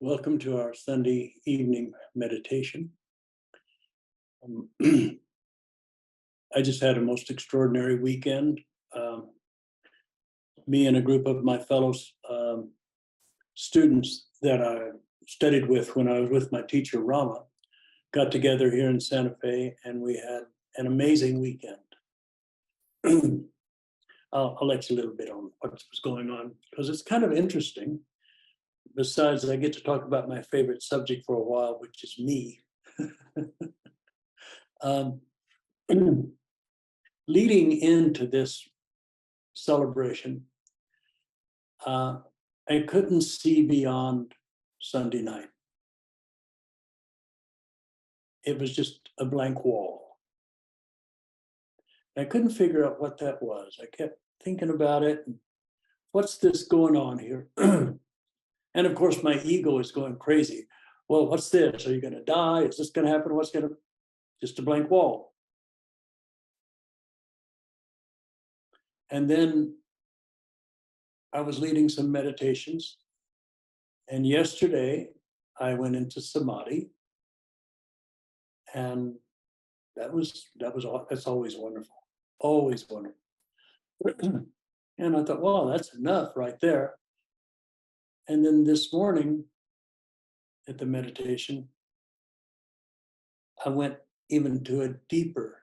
Welcome to our Sunday evening meditation. Um, I just had a most extraordinary weekend. Um, Me and a group of my fellow students that I studied with when I was with my teacher, Rama, got together here in Santa Fe and we had an amazing weekend. I'll let you a little bit on what was going on because it's kind of interesting. Besides, I get to talk about my favorite subject for a while, which is me. um, Leading into this celebration, uh, I couldn't see beyond Sunday night. It was just a blank wall. I couldn't figure out what that was. I kept thinking about it. What's this going on here? And of course, my ego is going crazy. Well, what's this? Are you going to die? Is this going to happen? What's going to? Just a blank wall. And then I was leading some meditations. And yesterday I went into samadhi. And that's always wonderful. Always wonderful. And I thought, wow, that's enough right there. And then this morning at the meditation, I went even to a deeper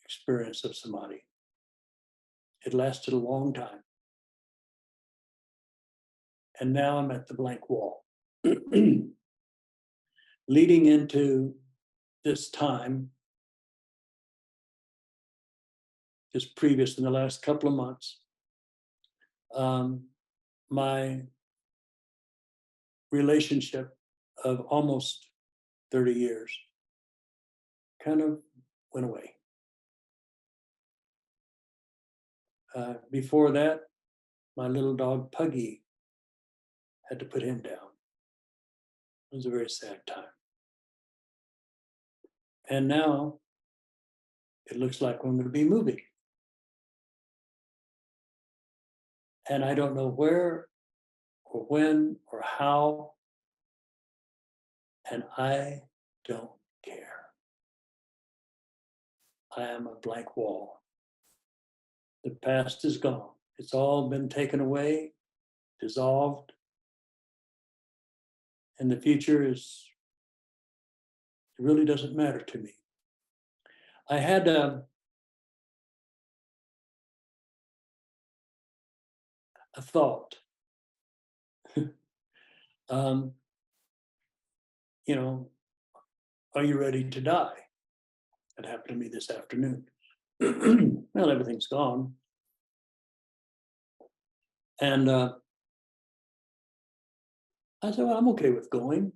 experience of samadhi. It lasted a long time. And now I'm at the blank wall. Leading into this time, just previous in the last couple of months, my relationship of almost 30 years kind of went away. Before that, my little dog Puggy had to put him down. It was a very sad time. And now it looks like I'm going to be moving. And I don't know where or when or how. And I don't care. I am a blank wall. The past is gone. It's all been taken away, dissolved. And the future it really doesn't matter to me. I had a thought. um, are you ready to die? That happened to me this afternoon. Well, everything's gone. And I said, well, I'm okay with going.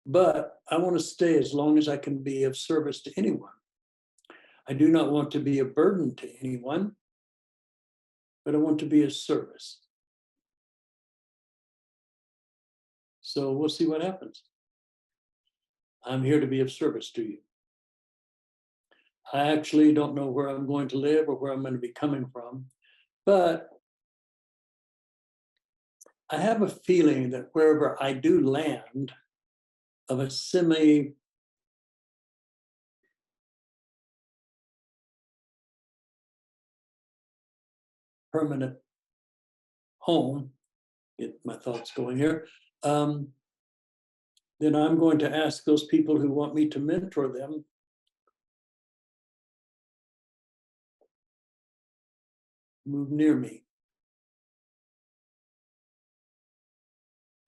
But I want to stay as long as I can be of service to anyone. I do not want to be a burden to anyone, but I want to be of service. So we'll see what happens. I'm here to be of service to you. I actually don't know where I'm going to live or where I'm going to be coming from, but I have a feeling that wherever I do land of a semi permanent home, get my thoughts going here, then I'm going to ask those people who want me to mentor them move near me.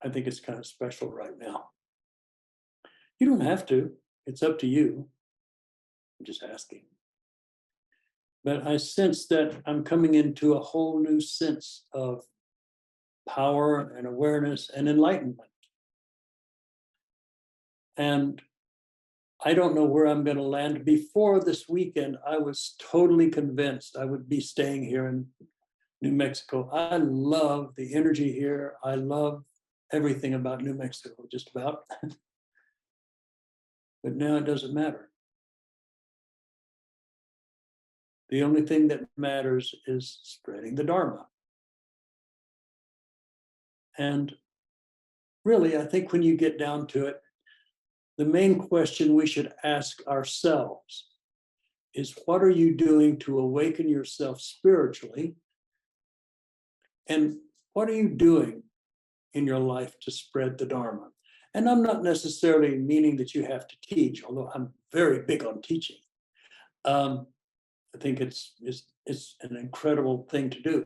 I think it's kind of special right now. You don't have to. It's up to you. I'm just asking. But I sense that I'm coming into a whole new sense of power and awareness and enlightenment. And I don't know where I'm going to land. Before this weekend, I was totally convinced I would be staying here in New Mexico. I love the energy here. I love everything about New Mexico, just about. But now it doesn't matter. The only thing that matters is spreading the Dharma. And really, I think when you get down to it, the main question we should ask ourselves is, what are you doing to awaken yourself spiritually? And what are you doing in your life to spread the Dharma? And I'm not necessarily meaning that you have to teach, although I'm very big on teaching. I think it's an incredible thing to do.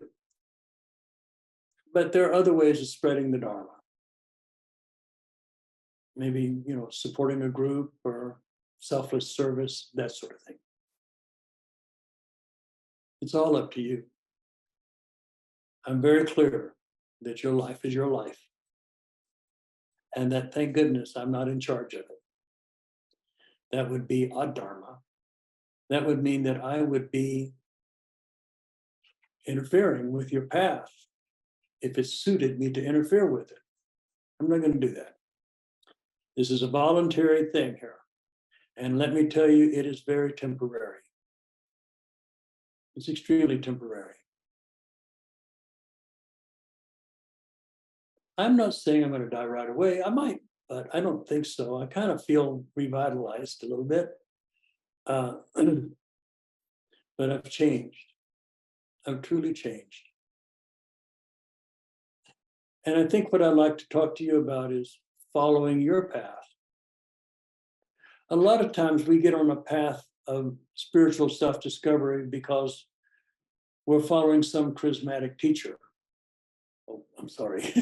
But there are other ways of spreading the Dharma. Maybe, supporting a group or selfless service, that sort of thing. It's all up to you. I'm very clear that your life is your life. And that, thank goodness, I'm not in charge of it. That would be adharma. That would mean that I would be interfering with your path if it suited me to interfere with it. I'm not going to do that. This is a voluntary thing here. And let me tell you, it is very temporary. It's extremely temporary. I'm not saying I'm going to die right away. I might, but I don't think so. I kind of feel revitalized a little bit. But I've changed. I've truly changed. And I think what I'd like to talk to you about is following your path. A lot of times we get on a path of spiritual self-discovery because we're following some charismatic teacher. Oh, I'm sorry.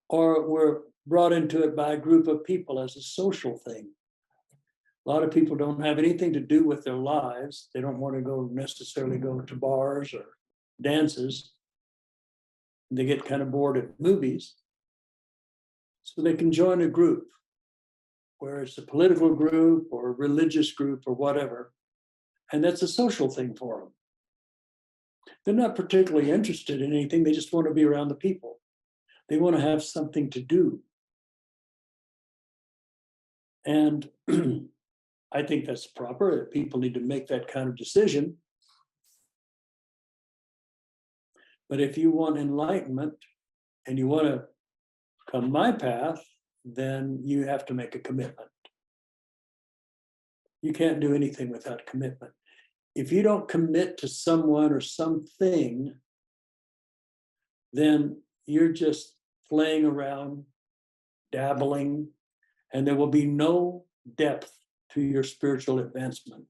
Or we're brought into it by a group of people as a social thing. A lot of people don't have anything to do with their lives. They don't want to necessarily go to bars or dances. They get kind of bored at movies. So they can join a group, where it's a political group or a religious group or whatever. And that's a social thing for them. They're not particularly interested in anything. They just want to be around the people. They want to have something to do. And I think that's proper, that people need to make that kind of decision. But if you want enlightenment and you want to come my path, then you have to make a commitment. You can't do anything without commitment. If you don't commit to someone or something, then you're just playing around, dabbling, and there will be no depth to your spiritual advancement.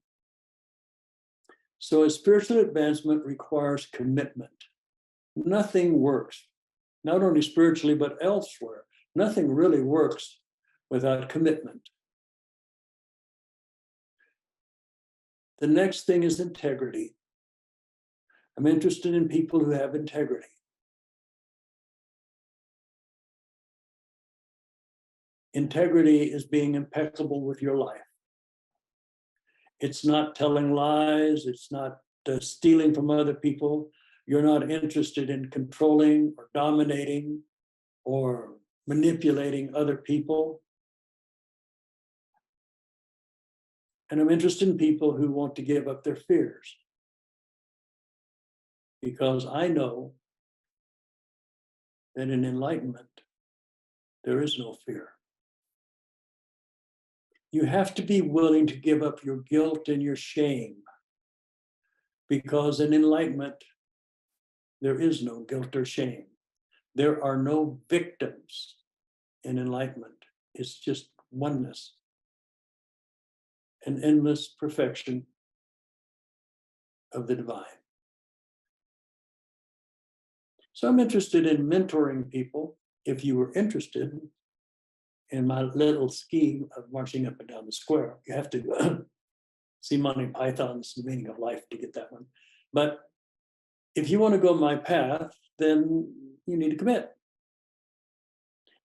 So a spiritual advancement requires commitment. Nothing works, not only spiritually, but elsewhere. Nothing really works without commitment. The next thing is integrity. I'm interested in people who have integrity. Integrity is being impeccable with your life. It's not telling lies. It's not stealing from other people. You're not interested in controlling or dominating or manipulating other people. And I'm interested in people who want to give up their fears. Because I know that in enlightenment, there is no fear. You have to be willing to give up your guilt and your shame. Because in enlightenment, there is no guilt or shame. There are no victims in enlightenment. It's just oneness, an endless perfection of the divine. So I'm interested in mentoring people. If you were interested in my little scheme of marching up and down the square, you have to see Monty Python's The Meaning of Life to get that one. But if you want to go my path, then you need to commit.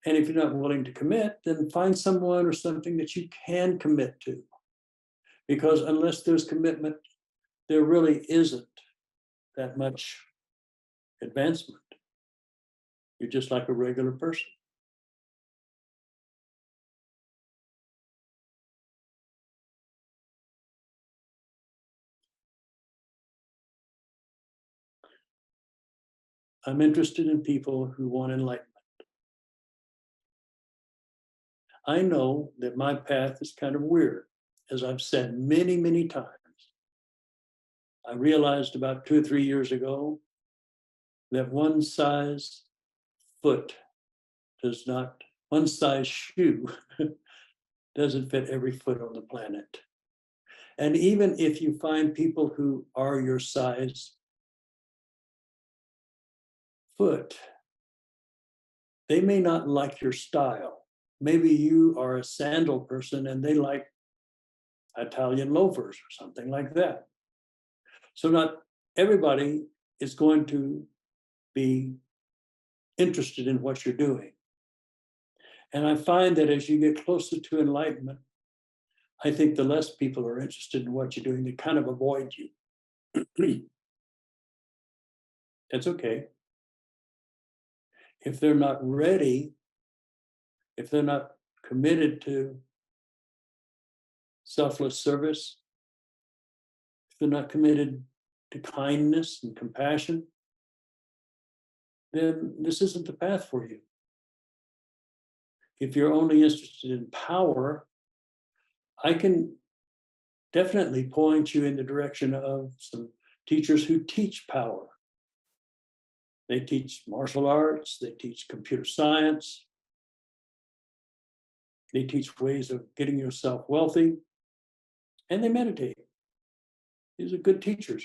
And if you're not willing to commit, then find someone or something that you can commit to. Because unless there's commitment, there really isn't that much advancement. You're just like a regular person. I'm interested in people who want enlightenment. I know that my path is kind of weird, as I've said many, many times. I realized about 2 or 3 years ago that one size foot does not, one size shoe doesn't fit every foot on the planet. And even if you find people who are your size foot, they may not like your style. Maybe you are a sandal person and they like Italian loafers or something like that. So not everybody is going to be interested in what you're doing. And I find that as you get closer to enlightenment, I think the less people are interested in what you're doing, they kind of avoid you. That's okay. If they're not ready, if they're not committed to selfless service, if they're not committed to kindness and compassion, then this isn't the path for you. If you're only interested in power, I can definitely point you in the direction of some teachers who teach power. They teach martial arts, they teach computer science, they teach ways of getting yourself wealthy, and they meditate. These are good teachers.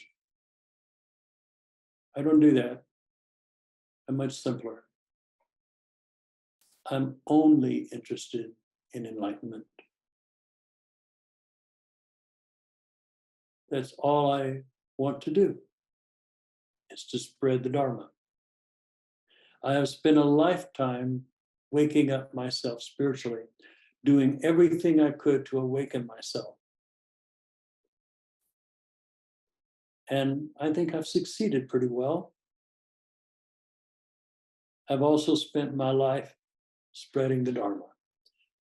I don't do that. I'm much simpler. I'm only interested in enlightenment. That's all I want to do, is to spread the Dharma. I have spent a lifetime waking up myself spiritually, doing everything I could to awaken myself. And I think I've succeeded pretty well. I've also spent my life spreading the Dharma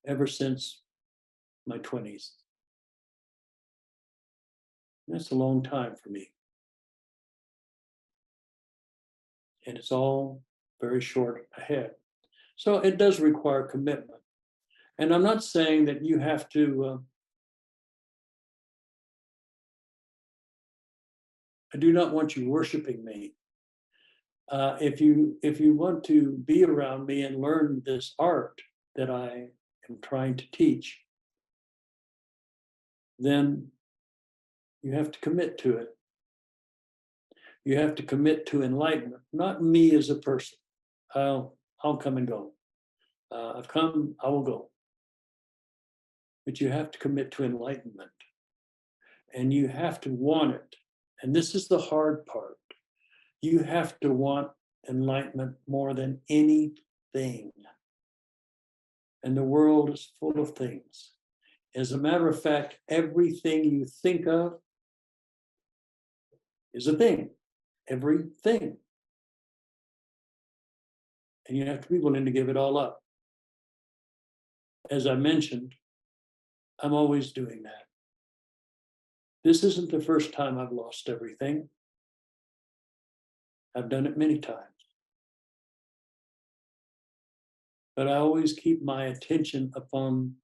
ever since my 20s. That's a long time for me. And it's all very short ahead. So it does require commitment. And I'm not saying that you have to, I do not want you worshiping me. If you want to be around me and learn this art that I am trying to teach, then you have to commit to it. You have to commit to enlightenment, not me as a person. I'll come and go. I've come, I will go. But you have to commit to enlightenment. And you have to want it. And this is the hard part. You have to want enlightenment more than anything. And the world is full of things. As a matter of fact, everything you think of is a thing. Everything. And you have to be willing to give it all up. As I mentioned, I'm always doing that. This isn't the first time I've lost everything. I've done it many times. But I always keep my attention upon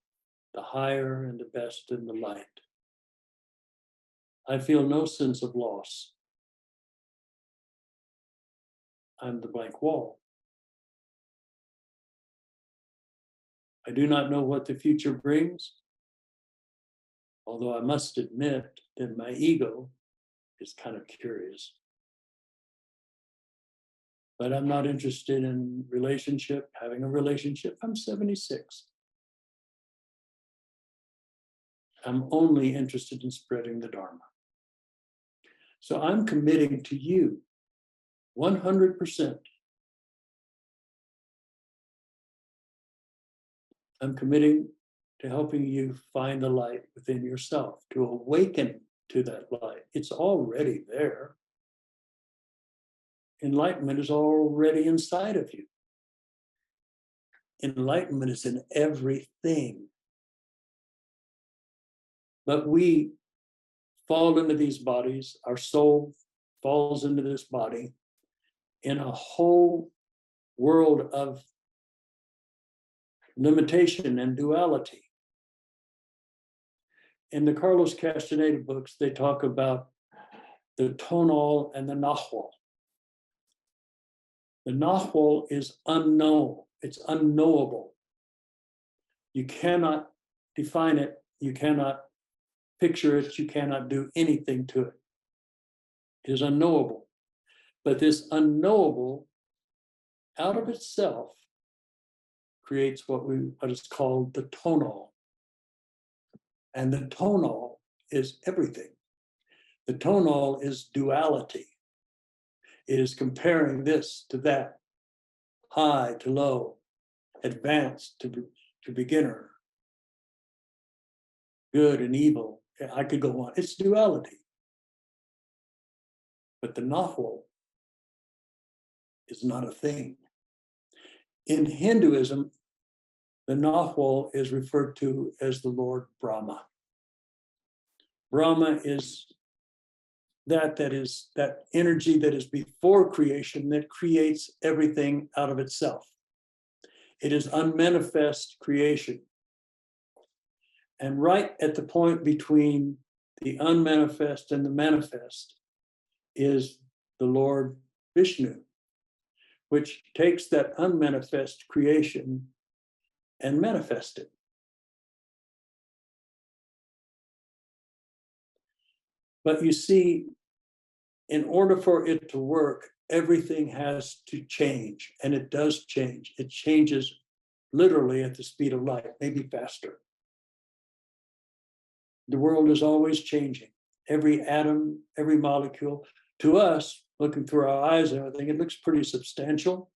the higher and the best and the light. I feel no sense of loss. I'm the blank wall. I do not know what the future brings, although I must admit that my ego is kind of curious. But I'm not interested in relationship, having a relationship. I'm 76. I'm only interested in spreading the Dharma. So I'm committing to you 100%. I'm committing to helping you find the light within yourself, to awaken to that light. It's already there. Enlightenment is already inside of you. Enlightenment is in everything. But we fall into these bodies, our soul falls into this body, in a whole world of limitation and duality. In the Carlos Castaneda books, they talk about the tonal and the nahual. The nahual is unknown, it's unknowable. You cannot define it, you cannot picture it, you cannot do anything to it. It is unknowable. But this unknowable, out of itself, creates what is called the tonal. And the tonal is everything. The tonal is duality. It is comparing this to that, high to low, advanced to beginner, good and evil. I could go on. It's duality. But the nahual is not a thing. In Hinduism, the nahual is referred to as the Lord Brahma. Brahma is that energy that is before creation that creates everything out of itself. It is unmanifest creation. And right at the point between the unmanifest and the manifest is the Lord Vishnu, which takes that unmanifest creation and manifests it. But you see, in order for it to work, everything has to change, and it does change. It changes literally at the speed of light, maybe faster. The world is always changing. Every atom, every molecule. To us, looking through our eyes and everything, it looks pretty substantial.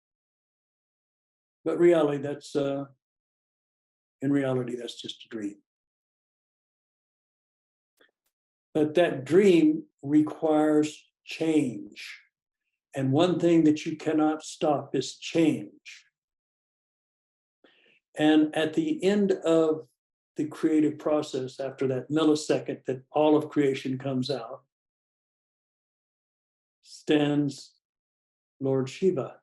But in reality, that's just a dream. But that dream requires change. And one thing that you cannot stop is change. And at the end of the creative process, after that millisecond that all of creation comes out, stands Lord Shiva.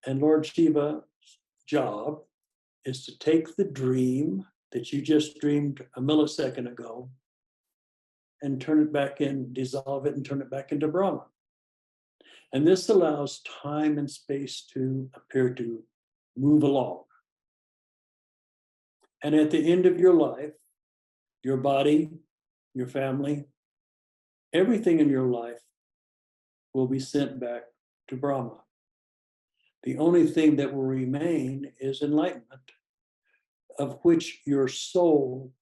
And Lord Shiva's job is to take the dream that you just dreamed a millisecond ago and turn it back in, dissolve it and turn it back into Brahma. And this allows time and space to appear to move along. And at the end of your life, your body, your family, everything in your life will be sent back to Brahma. The only thing that will remain is enlightenment, of which your soul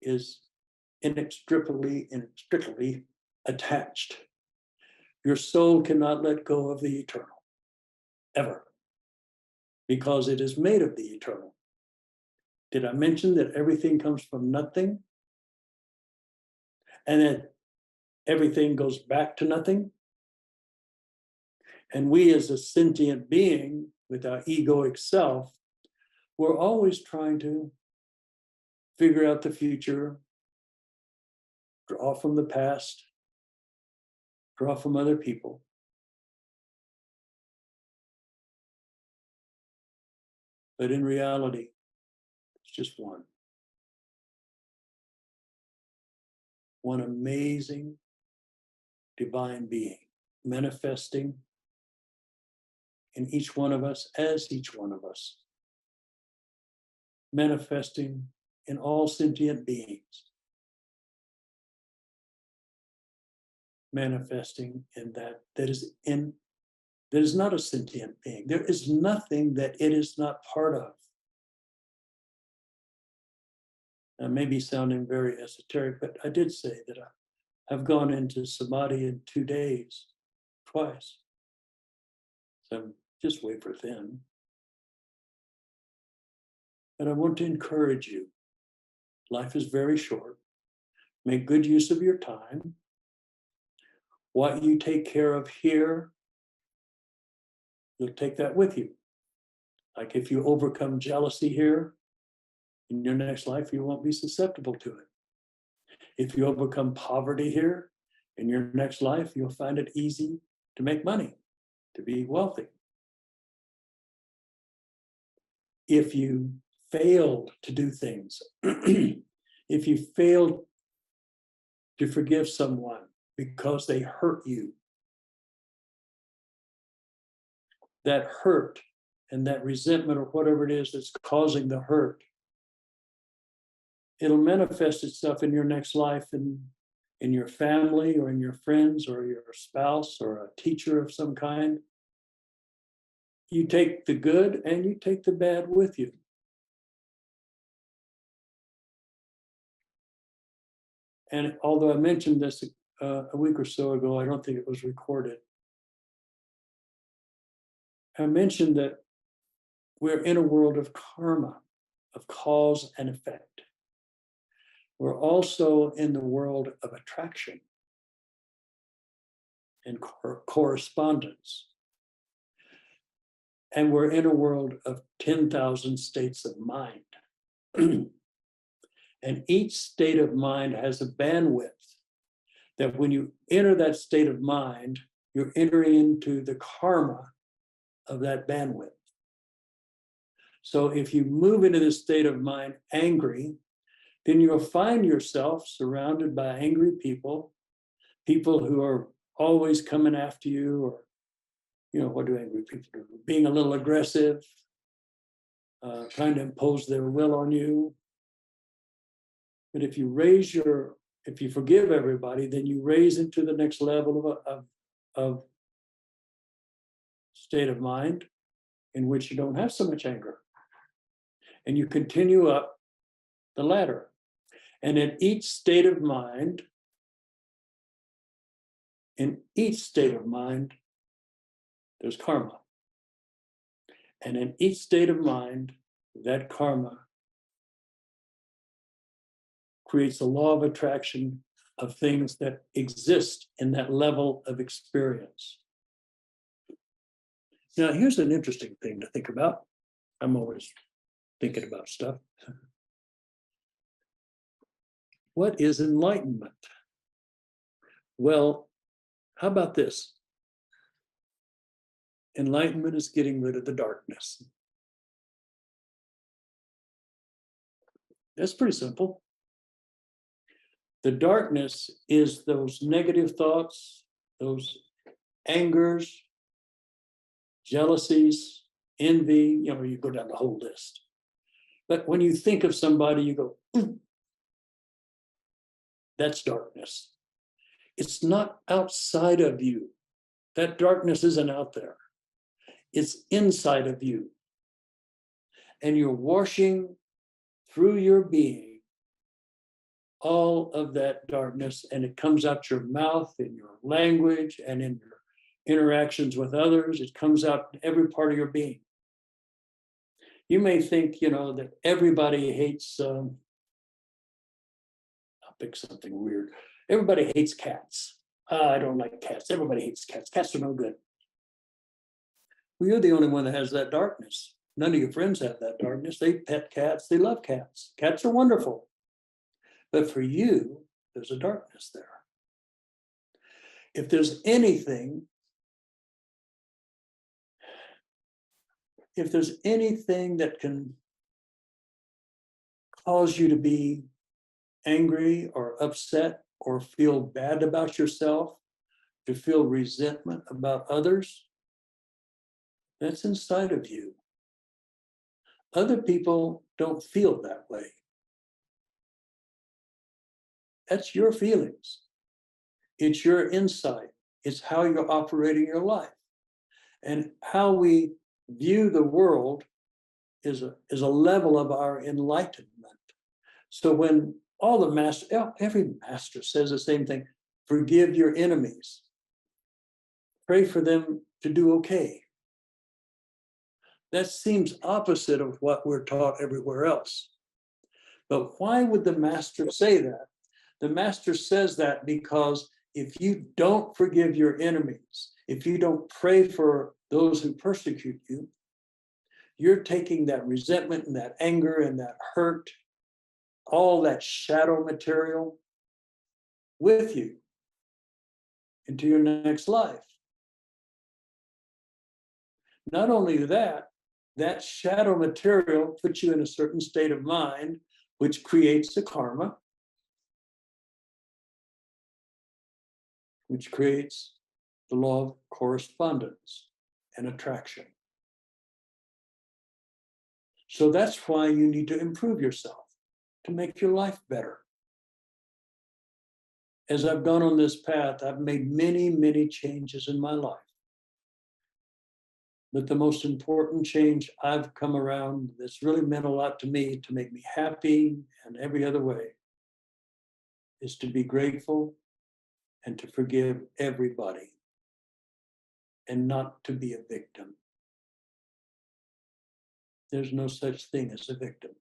is inextricably attached. Your soul cannot let go of the eternal, ever, because it is made of the eternal. Did I mention that everything comes from nothing? And that everything goes back to nothing? And we as a sentient being with our egoic self, we're always trying to figure out the future, draw from the past, draw from other people. But in reality, it's just one. One amazing divine being manifesting in each one of us as each one of us, manifesting in all sentient beings, manifesting in that is not a sentient being. There is nothing that it is not part of. I may be sounding very esoteric, but I did say that I've gone into samadhi in 2 days, twice. So I'm just wafer thin. And I want to encourage you. Life is very short. Make good use of your time. What you take care of here, you'll take that with you. Like if you overcome jealousy here, in your next life, you won't be susceptible to it. If you overcome poverty here, in your next life, you'll find it easy to make money, to be wealthy. If you failed to do things, if you failed to forgive someone because they hurt you, that hurt and that resentment or whatever it is that's causing the hurt, it'll manifest itself in your next life in your family or in your friends or your spouse or a teacher of some kind. You take the good and you take the bad with you. And although I mentioned this a week or so ago, I don't think it was recorded. I mentioned that we're in a world of karma, of cause and effect. We're also in the world of attraction and correspondence. And we're in a world of 10,000 states of mind. And each state of mind has a bandwidth that when you enter that state of mind, you're entering into the karma of that bandwidth. So if you move into this state of mind angry, then you'll find yourself surrounded by angry people, people who are always coming after you, or, what do angry people do? Being a little aggressive, trying to impose their will on you. But if you forgive everybody, then you raise into the next level of state of mind in which you don't have so much anger. And you continue up the ladder. And in each state of mind, there's karma. And in each state of mind, that karma creates a law of attraction of things that exist in that level of experience. Now, here's an interesting thing to think about. I'm always thinking about stuff. What is enlightenment? Well, how about this? Enlightenment is getting rid of the darkness. That's pretty simple. The darkness is those negative thoughts, those angers, jealousies, envy, you go down the whole list. But when you think of somebody, you go, that's darkness. It's not outside of you. That darkness isn't out there. It's inside of you. And you're washing through your being all of that darkness, and it comes out your mouth, in your language, and in your interactions with others. It comes out in every part of your being. You may think, that everybody hates, I'll pick something weird. Everybody hates cats. I don't like cats. Everybody hates cats. Cats are no good. Well, you're the only one that has that darkness. None of your friends have that darkness. They pet cats. They love cats. Cats are wonderful. But for you, there's a darkness there. If there's anything that can cause you to be angry or upset or feel bad about yourself, to feel resentment about others, that's inside of you. Other people don't feel that way. That's your feelings. It's your insight. It's how you're operating your life. And how we view the world is a level of our enlightenment. So when every master says the same thing, forgive your enemies. Pray for them to do okay. That seems opposite of what we're taught everywhere else. But why would the master say that? The master says that because if you don't forgive your enemies, if you don't pray for those who persecute you, you're taking that resentment and that anger and that hurt, all that shadow material with you into your next life. Not only that, that shadow material puts you in a certain state of mind, which creates the karma, which creates the law of correspondence and attraction. So that's why you need to improve yourself, to make your life better. As I've gone on this path, I've made many, many changes in my life. But the most important change I've come around that's really meant a lot to me, to make me happy and every other way, is to be grateful and to forgive everybody and not to be a victim. There's no such thing as a victim.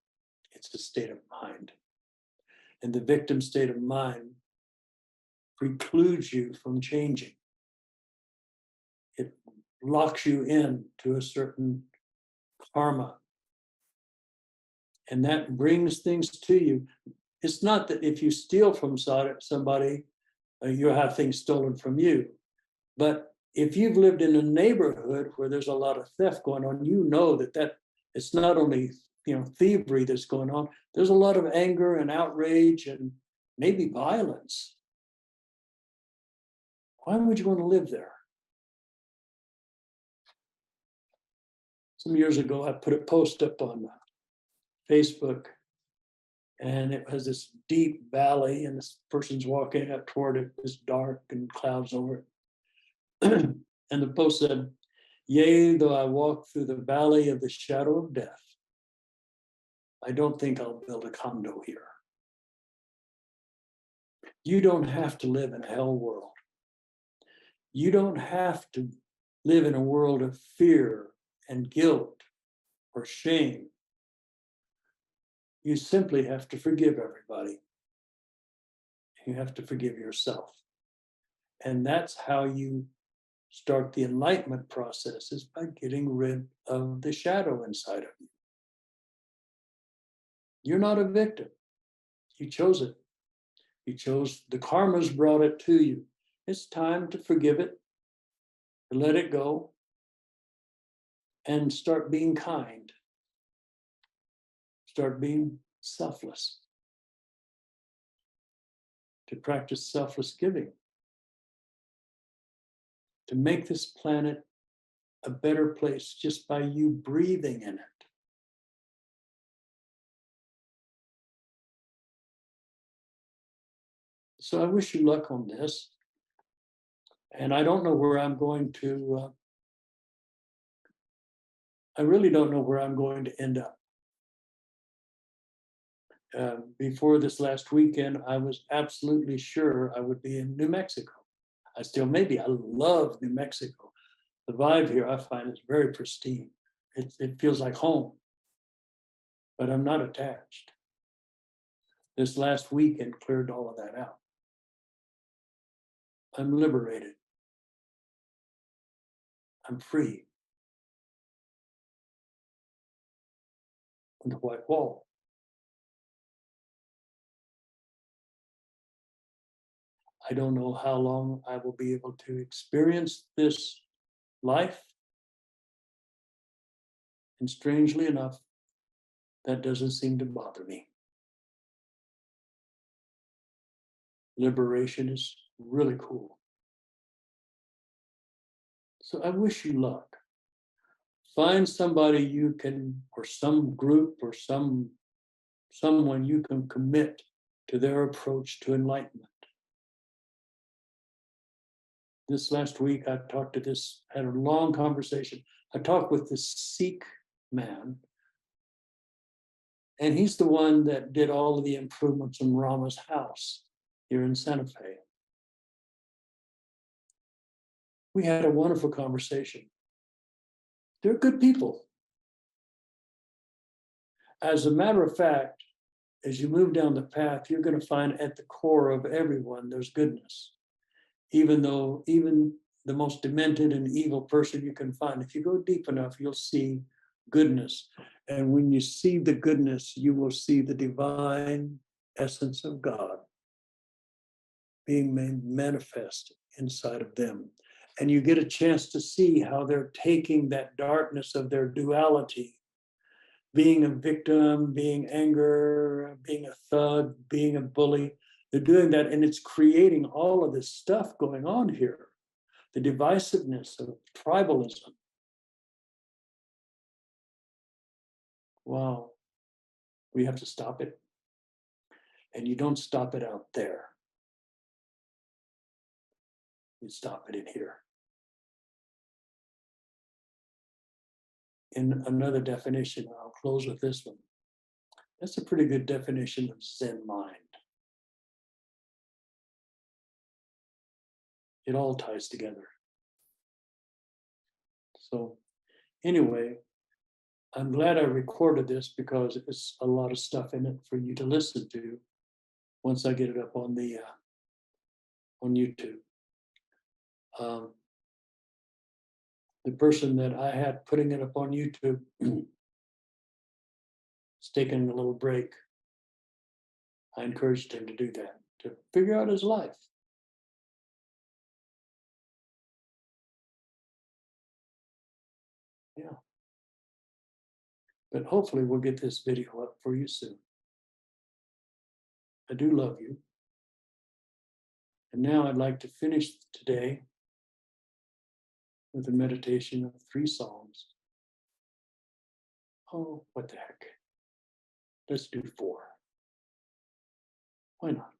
It's a state of mind. And the victim state of mind precludes you from changing. It locks you in to a certain karma. And that brings things to you. It's not that if you steal from somebody, you'll have things stolen from you. But if you've lived in a neighborhood where there's a lot of theft going on, you know that it's not only thievery that's going on. There's a lot of anger and outrage and maybe violence. Why would you want to live there? Some years ago, I put a post up on Facebook, and it has this deep valley, and this person's walking up toward it. It's dark and clouds over it. And the post said, "Yea, though I walk through the valley of the shadow of death, I don't think I'll build a condo here." You don't have to live in a hell world. You don't have to live in a world of fear and guilt or shame. You simply have to forgive everybody. You have to forgive yourself. And that's how you start the enlightenment process, is by getting rid of the shadow inside of you. You're not a victim. You chose it. You chose, the karma's brought it to you. It's time to forgive it, to let it go, and start being kind. Start being selfless. To practice selfless giving. To make this planet a better place just by you breathing in it. So I wish you luck on this. And I don't know where I'm going to, I really don't know where I'm going to end up. Before this last weekend, I was absolutely sure I would be in New Mexico. I still maybe. I love New Mexico. The vibe here I find is very pristine. It feels like home, but I'm not attached. This last weekend cleared all of that out. I'm liberated. I'm free. On the white wall. I don't know how long I will be able to experience this life. And strangely enough, that doesn't seem to bother me. Liberation is really cool. So I wish you luck. Find somebody you can, or some group, or someone you can commit to their approach to enlightenment. This last week, I had a long conversation. I talked with this Sikh man, and he's the one that did all of the improvements in Rama's house here in Santa Fe. We had a wonderful conversation. They're good people. As a matter of fact, as you move down the path, you're going to find at the core of everyone, there's goodness. Even the most demented and evil person you can find, if you go deep enough, you'll see goodness. And when you see the goodness, you will see the divine essence of God being made manifest inside of them. And you get a chance to see how they're taking that darkness of their duality, being a victim, being anger, being a thug, being a bully. They're doing that, and it's creating all of this stuff going on here. The divisiveness of tribalism. Wow. We have to stop it. And you don't stop it out there. You stop it in here. In another definition, I'll close with this one. That's a pretty good definition of Zen mind. It all ties together. So anyway, I'm glad I recorded this because it's a lot of stuff in it for you to listen to once I get it up on the on YouTube. The person that I had putting it up on YouTube is taking a little break. I encouraged him to do that, to figure out his life. Yeah. But hopefully we'll get this video up for you soon. I do love you. And now I'd like to finish today with a meditation of 3 Psalms. Oh, what the heck. Let's do 4. Why not?